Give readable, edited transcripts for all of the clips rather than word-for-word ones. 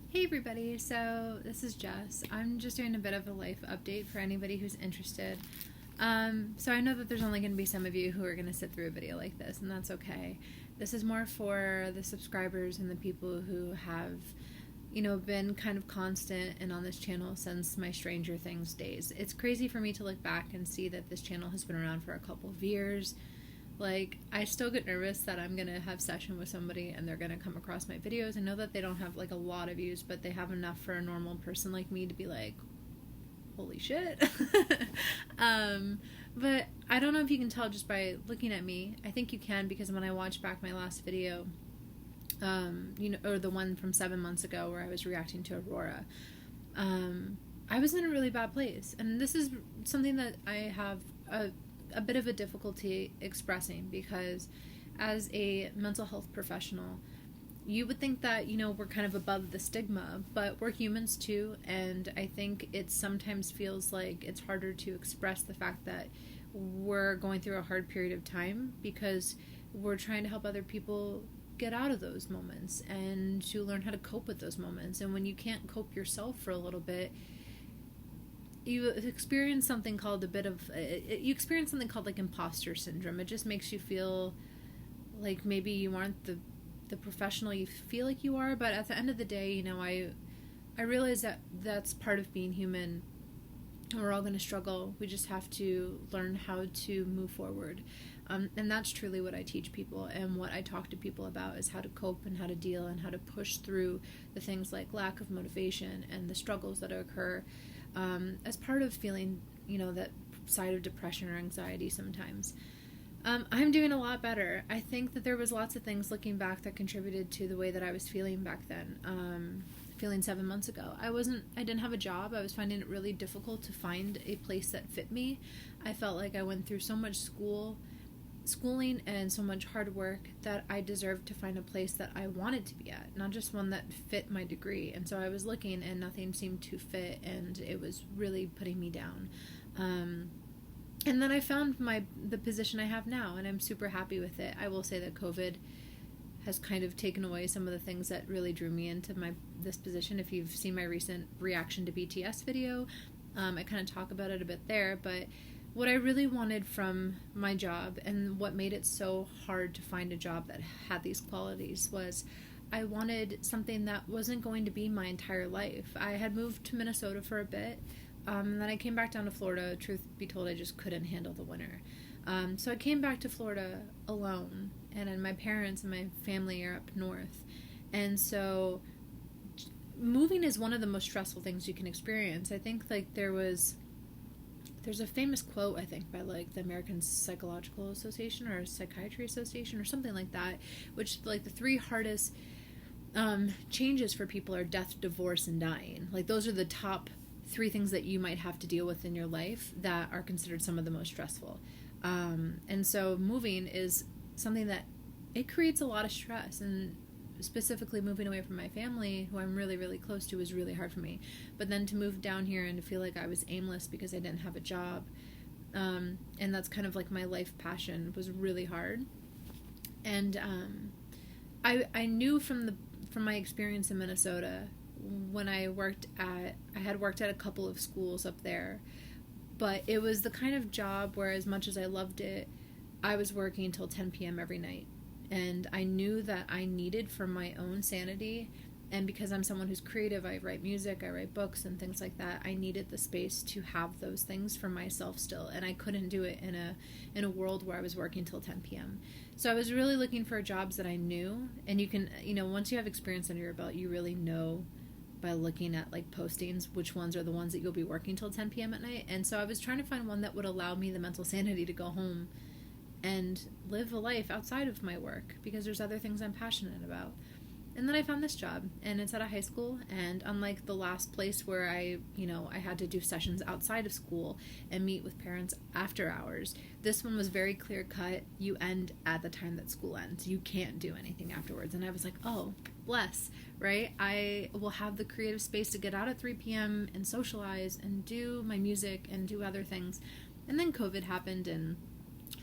Hey everybody, so this is Jess. I'm just doing a bit of a life update for anybody who's interested. So I know that there's only going to be some of you who are going to sit through a video like this, and that's okay. This is more for the subscribers and the people who have, been kind of constant and on this channel since my Stranger Things days. It's crazy for me to look back and see that this channel has been around for a couple of years. Like, I still get nervous that I'm going to have session with somebody and they're going to come across my videos. I know that they don't have, like, a lot of views, but they have enough for a normal person like me to be like, holy shit. But I don't know if you can tell just by looking at me. I think you can, because when I watched back my last video, or the one from 7 months ago where I was reacting to Aurora, I was in a really bad place. And this is something that I have a bit of a difficulty expressing, because as a mental health professional, you would think that, we're kind of above the stigma, but we're humans too, and I think it sometimes feels like it's harder to express the fact that we're going through a hard period of time, because we're trying to help other people get out of those moments and to learn how to cope with those moments. And when you can't cope yourself for a little bit, you experience something called like imposter syndrome. It just makes you feel like maybe you aren't the professional you feel like you are. But at the end of the day, I realize that that's part of being human. We're all going to struggle. We just have to learn how to move forward. And that's truly what I teach people, and what I talk to people about is how to cope and how to deal and how to push through the things like lack of motivation and the struggles that occur as part of feeling, that side of depression or anxiety sometimes. I'm doing a lot better. I think that there was lots of things looking back that contributed to the way that I was feeling back then. Feeling 7 months ago. I didn't have a job. I was finding it really difficult to find a place that fit me. I felt like I went through so much schooling and so much hard work that I deserved to find a place that I wanted to be at, not just one that fit my degree. And so I was looking and nothing seemed to fit, and it was really putting me down. And then I found the position I have now, and I'm super happy with it. I will say that COVID has kind of taken away some of the things that really drew me into this position. If you've seen my recent reaction to BTS video, I kind of talk about it a bit there, but what I really wanted from my job, and what made it so hard to find a job that had these qualities, was I wanted something that wasn't going to be my entire life. I had moved to Minnesota for a bit, and then I came back down to Florida. Truth be told, I just couldn't handle the winter. So I came back to Florida alone, and then my parents and my family are up north. And so moving is one of the most stressful things you can experience. I think there's a famous quote, I think, by like the American Psychological Association or Psychiatry Association or something like that, which like the three hardest changes for people are death, divorce, and dying. Like, those are the top three things that you might have to deal with in your life that are considered some of the most stressful. And so moving is something that it creates a lot of stress, and specifically moving away from my family, who I'm really, really close to, is really hard for me. But then to move down here and to feel like I was aimless because I didn't have a job, and that's kind of like my life passion, was really hard. And I knew from my experience in Minnesota, when I had worked at a couple of schools up there, but it was the kind of job where, as much as I loved it, I was working until 10 p.m. every night. And I knew that I needed, for my own sanity, and because I'm someone who's creative, I write music, I write books and things like that, I needed the space to have those things for myself still, and I couldn't do it in a world where I was working till 10 p.m. So I was really looking for jobs that I knew, and you can, once you have experience under your belt, you really know by looking at like postings which ones are the ones that you'll be working till 10 p.m. at night. And so I was trying to find one that would allow me the mental sanity to go home and live a life outside of my work, because there's other things I'm passionate about. And then I found this job, and it's at a high school, and unlike the last place where I had to do sessions outside of school and meet with parents after hours, this one was very clear cut. You end at the time that school ends. You can't do anything afterwards. And I was like, oh, bless, right? I will have the creative space to get out at 3 p.m. and socialize and do my music and do other things. And then COVID happened, and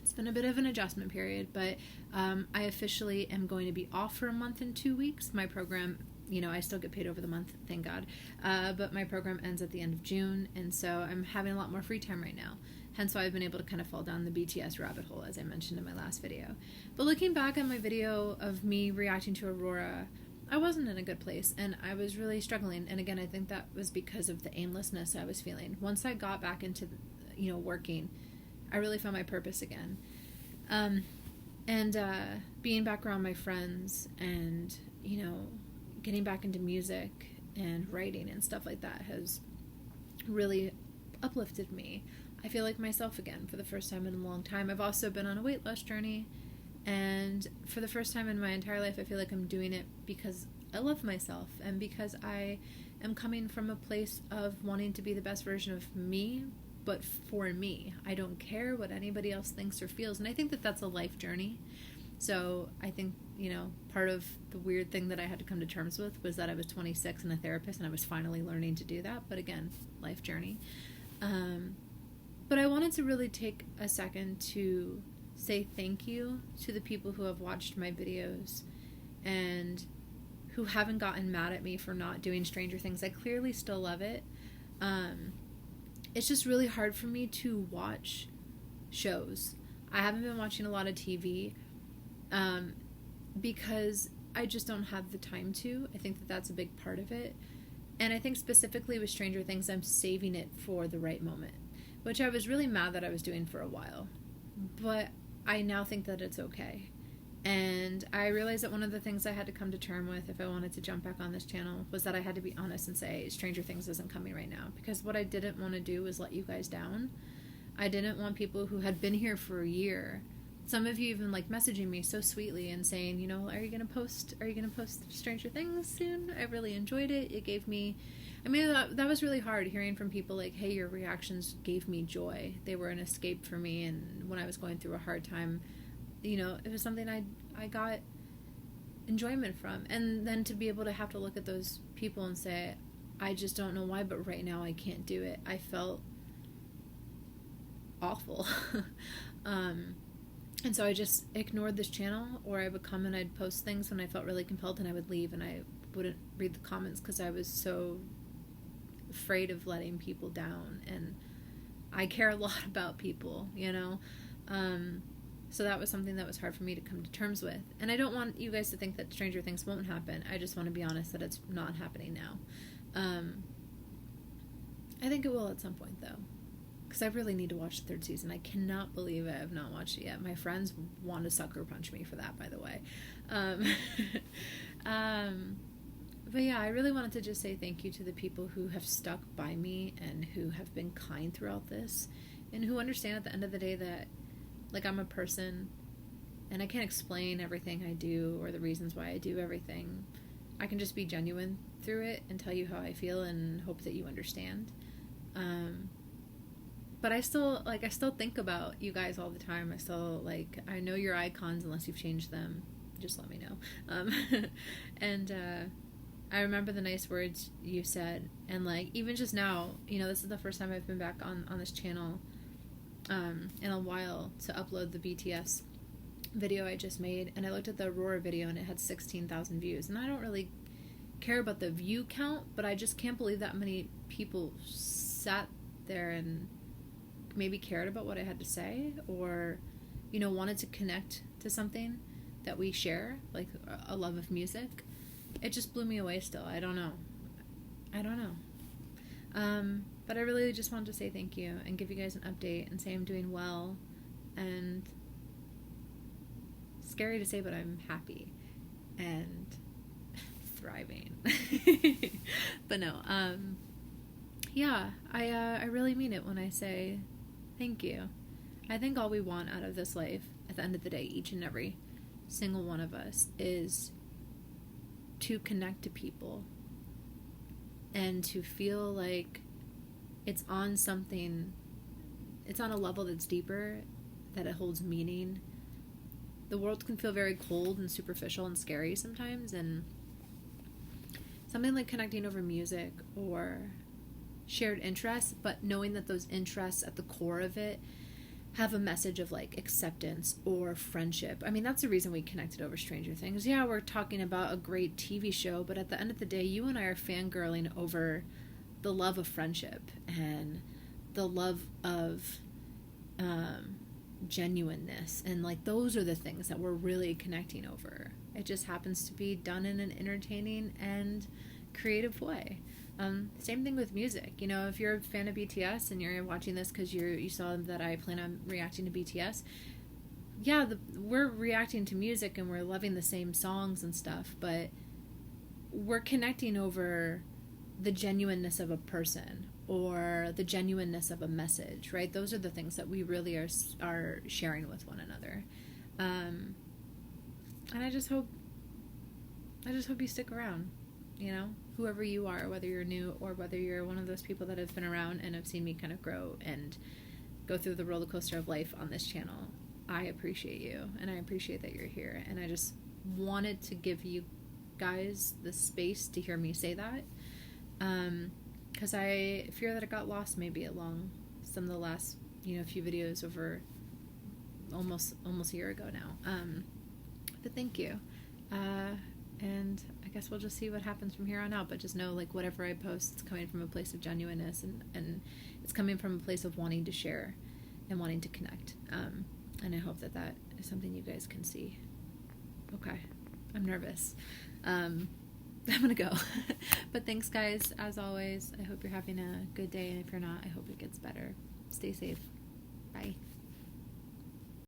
it's been a bit of an adjustment period, but I officially am going to be off for a month and 2 weeks. My program I still get paid over the month, thank God. But my program ends at the end of June, and so I'm having a lot more free time right now. Hence why I've been able to kind of fall down the BTS rabbit hole, as I mentioned in my last video. But looking back on my video of me reacting to Aurora, I wasn't in a good place, and I was really struggling. And again, I think that was because of the aimlessness I was feeling. Once I got back into, working, I really found my purpose again. And being back around my friends and, getting back into music and writing and stuff like that has really uplifted me. I feel like myself again for the first time in a long time. I've also been on a weight loss journey, and for the first time in my entire life, I feel like I'm doing it because I love myself and because I am coming from a place of wanting to be the best version of me, but for me. I don't care what anybody else thinks or feels, and I think that that's a life journey. So I think, part of the weird thing that I had to come to terms with was that I was 26 and a therapist, and I was finally learning to do that. But again, life journey. But I wanted to really take a second to say thank you to the people who have watched my videos and who haven't gotten mad at me for not doing Stranger Things. I clearly still love it. It's just really hard for me to watch shows. I haven't been watching a lot of TV because I just don't have the time to. I think that that's a big part of it. And I think specifically with Stranger Things, I'm saving it for the right moment, which I was really mad that I was doing for a while. But I now think that it's okay. And I realized that one of the things I had to come to terms with if I wanted to jump back on this channel was that I had to be honest and say Stranger Things isn't coming right now. Because what I didn't want to do was let you guys down. I didn't want people who had been here for a year. Some of you even messaging me so sweetly and saying, are you gonna post Stranger Things soon? I really enjoyed it. It gave me, that was really hard hearing from people hey, your reactions gave me joy. They were an escape for me, and when I was going through a hard time, it was something I got enjoyment from. And then to be able to have to look at those people and say, I just don't know why, but right now I can't do it. I felt awful. And so I just ignored this channel, or I would come and I'd post things when I felt really compelled, and I would leave and I wouldn't read the comments because I was so afraid of letting people down. And I care a lot about people, so that was something that was hard for me to come to terms with. And I don't want you guys to think that Stranger Things won't happen. I just want to be honest that it's not happening now. I think it will at some point, though, because I really need to watch the third season. I cannot believe I have not watched it yet. My friends want to sucker punch me for that, by the way. But yeah, I really wanted to just say thank you to the people who have stuck by me and who have been kind throughout this, and who understand at the end of the day that I'm a person and I can't explain everything I do or the reasons why I do everything. I can just be genuine through it and tell you how I feel and hope that you understand. But I still think about you guys all the time. I still I know your icons unless you've changed them. Just let me know. And I remember the nice words you said, and even just now, this is the first time I've been back on this channel in a while to upload the BTS video I just made, and I looked at the Aurora video and it had 16,000 views, and I don't really care about the view count, but I just can't believe that many people sat there and maybe cared about what I had to say, or wanted to connect to something that we share, like a love of music. It just blew me away still. I don't know. But I really just wanted to say thank you and give you guys an update and say I'm doing well, and scary to say, but I'm happy and thriving. But no, yeah, I really mean it when I say thank you. I think all we want out of this life, at the end of the day, each and every single one of us, is to connect to people and to feel like it's on something, it's on a level that's deeper, that it holds meaning. The world can feel very cold and superficial and scary sometimes, and something like connecting over music or shared interests, but knowing that those interests at the core of it have a message of like acceptance or friendship. I mean, that's the reason we connected over Stranger Things. Yeah, we're talking about a great TV show, but at the end of the day, you and I are fangirling over the love of friendship and the love of genuineness. And like, those are the things that we're really connecting over. It just happens to be done in an entertaining and creative way. Same thing with music. You know, if you're a fan of BTS and you're watching this because you saw that I plan on reacting to BTS, yeah, we're reacting to music and we're loving the same songs and stuff, but we're connecting over the genuineness of a person or the genuineness of a message, right? Those are the things that we really are sharing with one another. And I just hope you stick around, you know, whoever you are, whether you're new or whether you're one of those people that have been around and have seen me kind of grow and go through the roller coaster of life on this channel. I appreciate you, and I appreciate that you're here, and I just wanted to give you guys the space to hear me say that, because I fear that it got lost maybe along some of the last, you know, few videos over almost a year ago now. But thank you. And I guess we'll just see what happens from here on out, but just know, like, whatever I post, it's coming from a place of genuineness, and it's coming from a place of wanting to share and wanting to connect. And I hope that is something you guys can see. Okay. I'm nervous. I'm gonna go. But thanks, guys, as always. I hope you're having a good day, and if you're not, I hope it gets better. Stay safe. Bye.